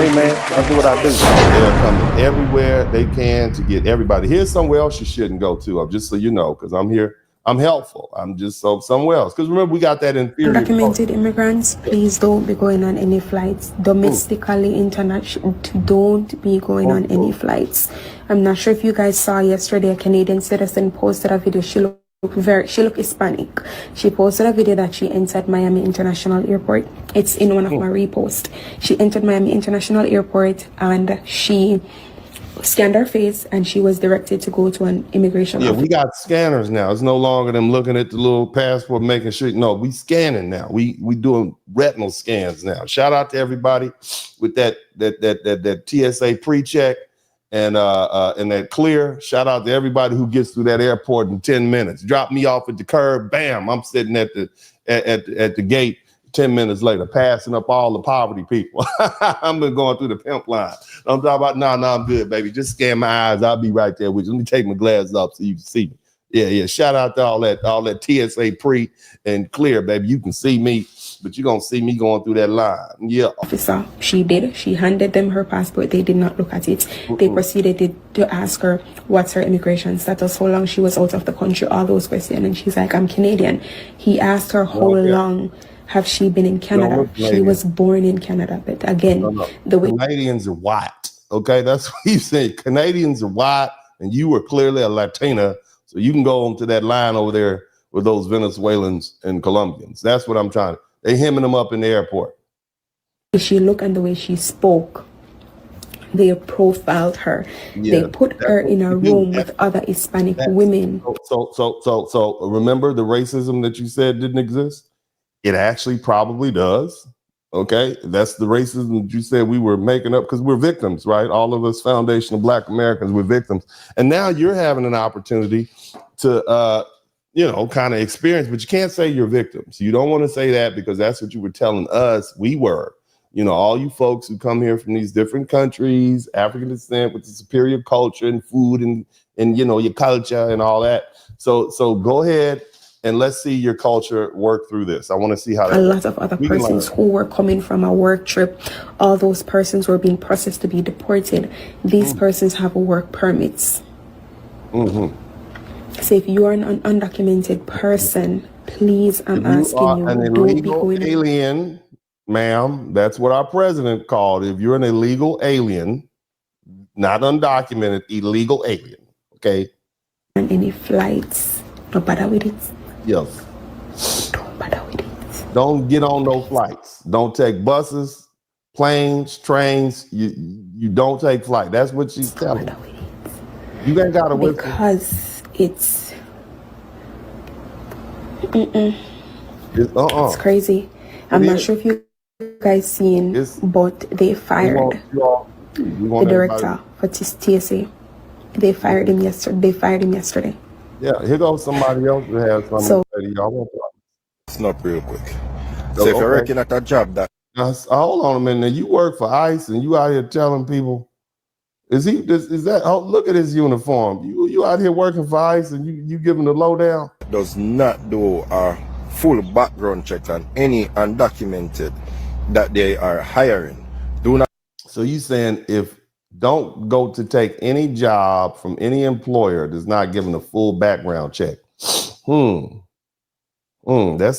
me, man. I do what I do. They're coming everywhere they can to get everybody. Here's somewhere else you shouldn't go to, just so you know, because I'm here. I'm helpful. I'm just somewhere else. Because remember, we got that inferior. Undocumented immigrants, please don't be going on any flights. Domestically, international, don't be going on any flights. I'm not sure if you guys saw yesterday, a Canadian citizen posted a video. She looked Hispanic. She posted a video that she entered Miami International Airport. It's in one of my reposts. She entered Miami International Airport and she scanned her face and she was directed to go to an immigration office. We got scanners now. It's no longer them looking at the little passport, making sure. No, we scanning now. We doing retinal scans now. Shout out to everybody with that TSA pre-check and that clear. Shout out to everybody who gets through that airport in 10 minutes. Drop me off at the curb, bam, I'm sitting at the gate 10 minutes later, passing up all the poverty people. I've been going through the pimp line. I'm talking about, no, I'm good, baby. Just scan my eyes. I'll be right there with you. Let me take my glasses off so you can see me. Yeah. Shout out to all that TSA pre and clear, baby. You can see me, but you're going to see me going through that line. Yeah. Officer, she did. She handed them her passport. They did not look at it. They proceeded to ask her what's her immigration status, how long she was out of the country, all those questions. And she's like, I'm Canadian. He asked her how long have she been in Canada. She was born in Canada. But again, the way Canadians are white. Okay, that's what he's saying. Canadians are white, and you were clearly a Latina. So you can go onto that line over there with those Venezuelans and Colombians. That's what I'm trying to. They hemming them up in the airport. She looked and the way she spoke, they profiled her. They put her in a room with other Hispanic women. So remember the racism that you said didn't exist? It actually probably does. Okay, that's the racism that you said we were making up because we're victims, right? All of us foundational Black Americans, we're victims. And now you're having an opportunity to, kind of experience, but you can't say you're victims. You don't want to say that because that's what you were telling us we were. All you folks who come here from these different countries, African descent with the superior culture and food and your culture and all that. So go ahead. And let's see your culture work through this. I want to see how a lot of other persons who were coming from a work trip, all those persons were being processed to be deported. These persons have work permits. So if you are an undocumented person, please, I'm asking you, an illegal alien, ma'am, that's what our president called. If you're an illegal alien, not undocumented, illegal alien, okay? And any flights, no bother with it. Yes. Don't bother with it. Don't get on those flights. Don't take buses, planes, trains. You don't take flight. That's what she's telling you. You ain't got to wait. Because it's it's crazy. I'm not sure if you guys seen, but they fired the director for TSA. They fired him yesterday. Yeah, here goes somebody else who has something to say to y'all. It's not real quick. So if you're working at a job that... hold on a minute. You work for ICE and you out here telling people, is that, look at his uniform. You out here working for ICE and you giving the lowdown? Does not do a full background check on any undocumented that they are hiring. Do not. So you saying if don't go to take any job from any employer that's not given a full background check. That's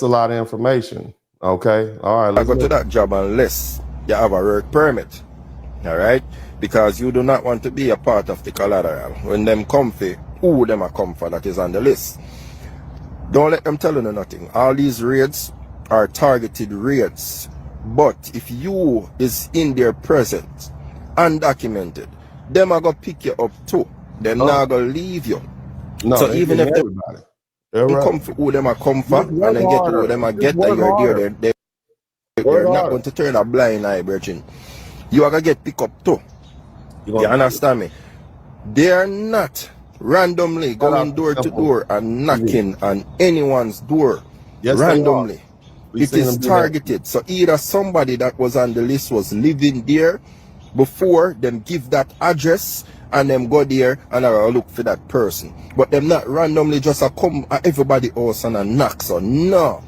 a lot of information. Okay. All right. I go to that job unless you have a work permit. All right. Because you do not want to be a part of the collateral. When them comfy, who them are comfy that is on the list. Don't let them tell you nothing. All these raids are targeted raids. But if you is in their presence, undocumented, them are gonna pick you up too. They're not gonna leave you. No, so even if they come for who them are come for and then get to who them are get that you're there, they're not going to turn a blind eye, Virgin. You are gonna get picked up too. You understand me? They are not randomly going door to door and knocking on anyone's door. Randomly. It is targeted. So either somebody that was on the list was living there before them give that address and them go there and look for that person. But them not randomly just come at everybody else and knock. So no.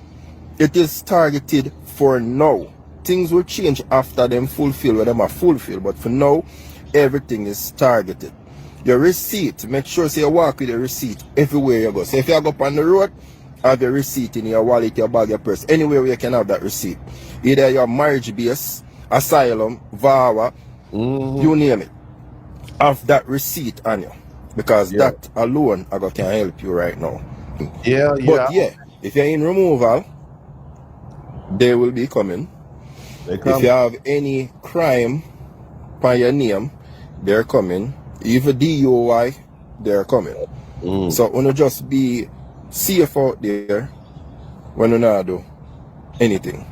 It is targeted for now. things will change after them fulfill what them are fulfill. But for now, everything is targeted. Your receipt, make sure say you walk with your receipt everywhere you go. So if you go up on the road, have your receipt in your wallet, your bag, your purse, anywhere where you can have that receipt. Either your marriage base, asylum, VAWA, you name it. Have that receipt on you. Because that alone can help you right now. But yeah, if you're in removal, they will be coming. If you have any crime by your name, they're coming. Even DUI, they're coming. So wanna just be safe out there when you not do anything.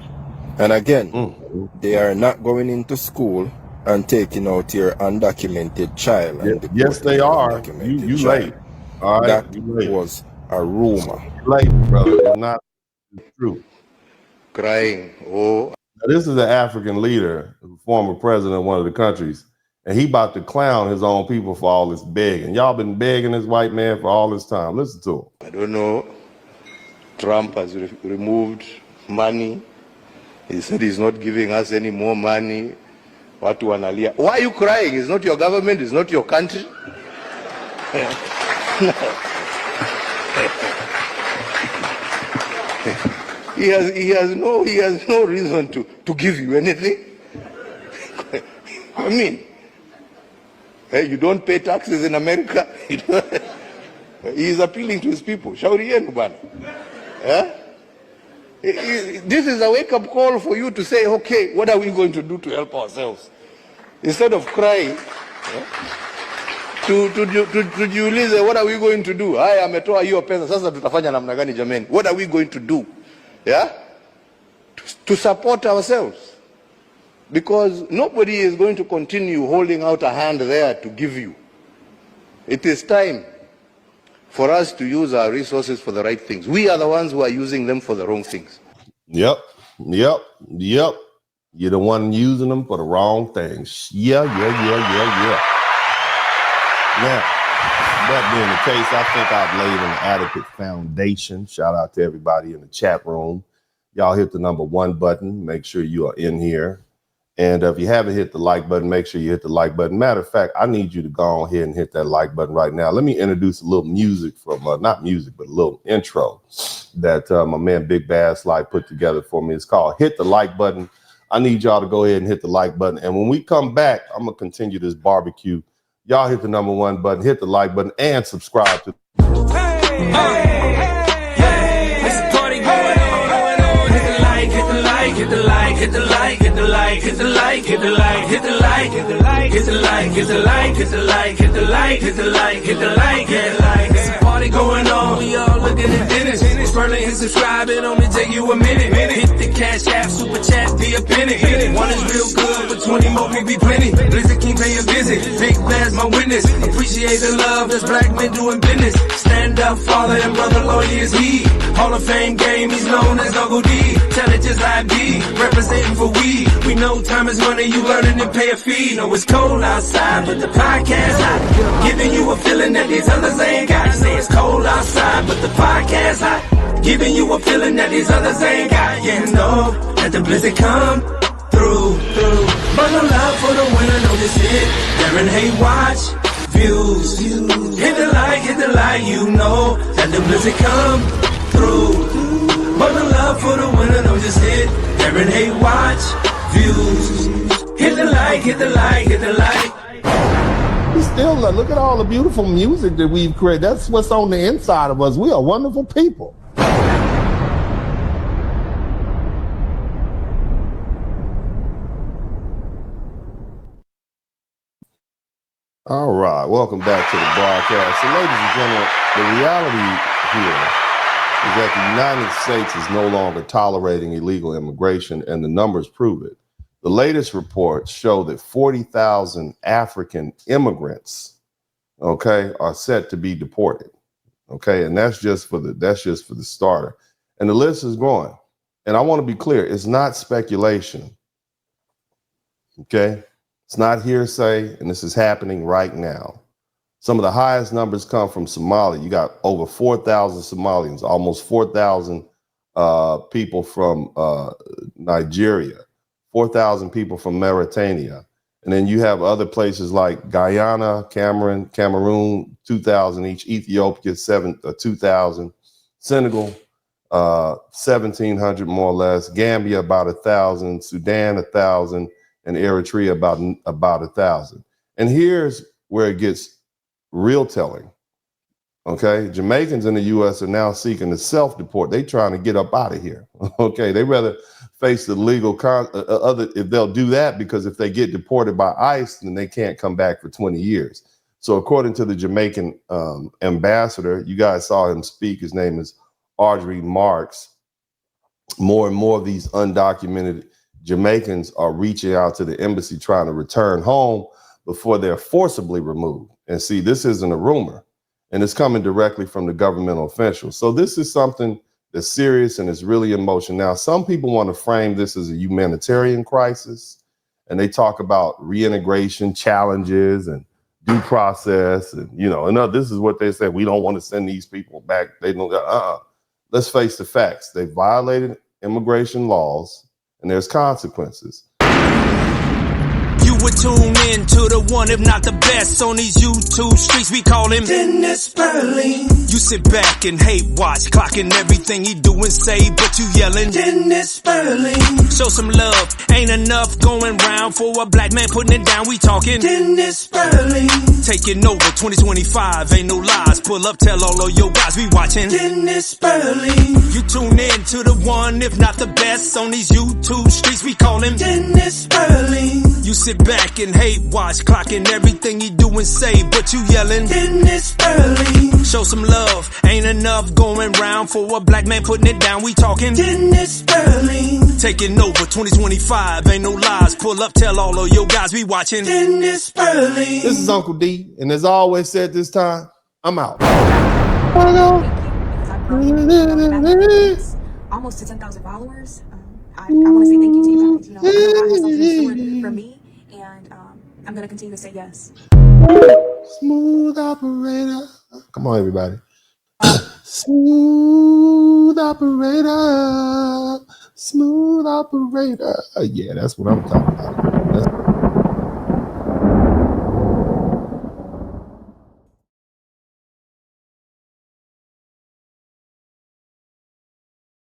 And again, they are not going into school and taking out your undocumented child. And yes, they are. You late. All right. That was a rumor. Late, brother. It's not true. Crying. Oh. Now, this is an African leader, former president of one of the countries, and he about to clown his own people for all this begging. Y'all been begging this white man for all this time. Listen to him. I don't know. Trump has removed money. He said he's not giving us any more money. Watu wanalia. Why are you crying? It's not your government. It's not your country. He has no reason to give you anything. I mean, hey, you don't pay taxes in America. He is appealing to his people. Shauri yenu bana. This is a wake-up call for you to say, okay, what are we going to do to help ourselves? Instead of crying, to jiulize, what are we going to do? Haya ametoa hiyo pesa, sasa tutafanya namna gani jameni? What are we going to do? Yeah? To support ourselves. Because nobody is going to continue holding out a hand there to give you. It is time for us to use our resources for the right things. We are the ones who are using them for the wrong things. Yep. You're the one using them for the wrong things. Yeah. Now, that being the case, I think I've laid an adequate foundation. Shout out to everybody in the chat room. Y'all hit the number 1 button. Make sure you are in here. And if you haven't hit the like button, make sure you hit the like button. Matter of fact, I need you to go ahead and hit that like button right now. Let me introduce a little music from, not music, but a little intro that my man Big Bass Light put together for me. It's called Hit the Like Button. I need y'all to go ahead and hit the like button. And when we come back, I'm going to continue this barbecue. Y'all hit the number 1 button, hit the like button, and subscribe to. Hit the like, hit the like, hit the like, hit the like, hit the like, hit the like, hit the like, hit the like, hit the like, hit the like, hit the like, hit the like, hit the like, hit the like. It's a party going on, we all looking at Dennis. Spurling and subscribe, it only take you a minute. Hit the cash app, super chat, be a penny. One is real good, but 20 more will be plenty. Blizzard King pay a visit, Big Bass my witness. Appreciate the love, that's black men doing business. Stand up, father and brother, lawyer is he. Hall of Fame game, he's known as Uncle D. Tell it just like D, representing for we. We know time is money, you learning and pay a fee. Know it's cold outside, but the podcast hot. Giving you a feeling that these others ain't got. Say it's cold outside, but the podcast hot. Giving you a feeling that these others ain't got. Yeah, know that the blizzard come through. Bundle up for the winner, know this hit. Darren Hay watch, views. Hit the like, you know that the blizzard come through. Bundle up for the winner, know this hit. Darren Hay watch, views. Hit the like, hit the like, hit the like. We still look at all the beautiful music that we've created. That's what's on the inside of us. We are wonderful people. All right, welcome back to the broadcast. So, ladies and gentlemen, the reality here is that the United States is no longer tolerating illegal immigration, and the numbers prove it. The latest reports show that 40,000 African immigrants, are set to be deported. And that's just for the starter. And the list is growing. And I want to be clear, it's not speculation. It's not hearsay, and this is happening right now. Some of the highest numbers come from Somalia. You got over 4,000 Somalians, almost 4,000 people from Nigeria, 4,000 people from Mauritania. And then you have other places like Guyana, Cameroon, 2,000 each, Ethiopia, 2,000, Senegal, 1,700 more or less, Gambia about 1,000, Sudan 1,000, and Eritrea about 1,000. And here's where it gets real telling. Okay, Jamaicans in the U.S. are now seeking to self-deport. They trying to get up out of here. Okay, they rather face the legal if they'll do that, because if they get deported by ICE, then they can't come back for 20 years. So according to the Jamaican ambassador, you guys saw him speak. His name is Audrey Marks. More and more of these undocumented Jamaicans are reaching out to the embassy trying to return home before they're forcibly removed. And see, this isn't a rumor, and it's coming directly from the governmental officials. So this is something that's serious and it's really emotional. Now, some people want to frame this as a humanitarian crisis, and they talk about reintegration challenges and due process, and this is what they say. We don't want to send these people back. They don't. Let's face the facts. They violated immigration laws, and there's consequences. You would tune in to the one, if not the best, on these YouTube streets. We call him DennisSpurling. You sit back and hate watch, clocking everything he do and say, but you yelling DennisSpurling. Show some love, ain't enough going round for a black man putting it down. We talking DennisSpurling. Taking over 2025, ain't no lies. Pull up, tell all of your guys we watching DennisSpurling. You tune in to the one, if not the best, on these YouTube streets. We call him DennisSpurling. You sit back and hate watch, clocking everything he do and say, but you yelling DennisSpurling. Show some love, ain't enough going round for a black man putting it down. We talking DennisSpurling. Taking over 2025, ain't no lies. Pull up, tell all of your guys we watching DennisSpurling. This is Uncle D, and as I always said this time, I'm out. Almost to 10,000 followers. I want to say thank you to you guys. God has something in store for me, and I'm going to continue to say yes. Smooth operator. Come on, everybody. Smooth operator. Smooth operator. Yeah, that's what I'm talking about.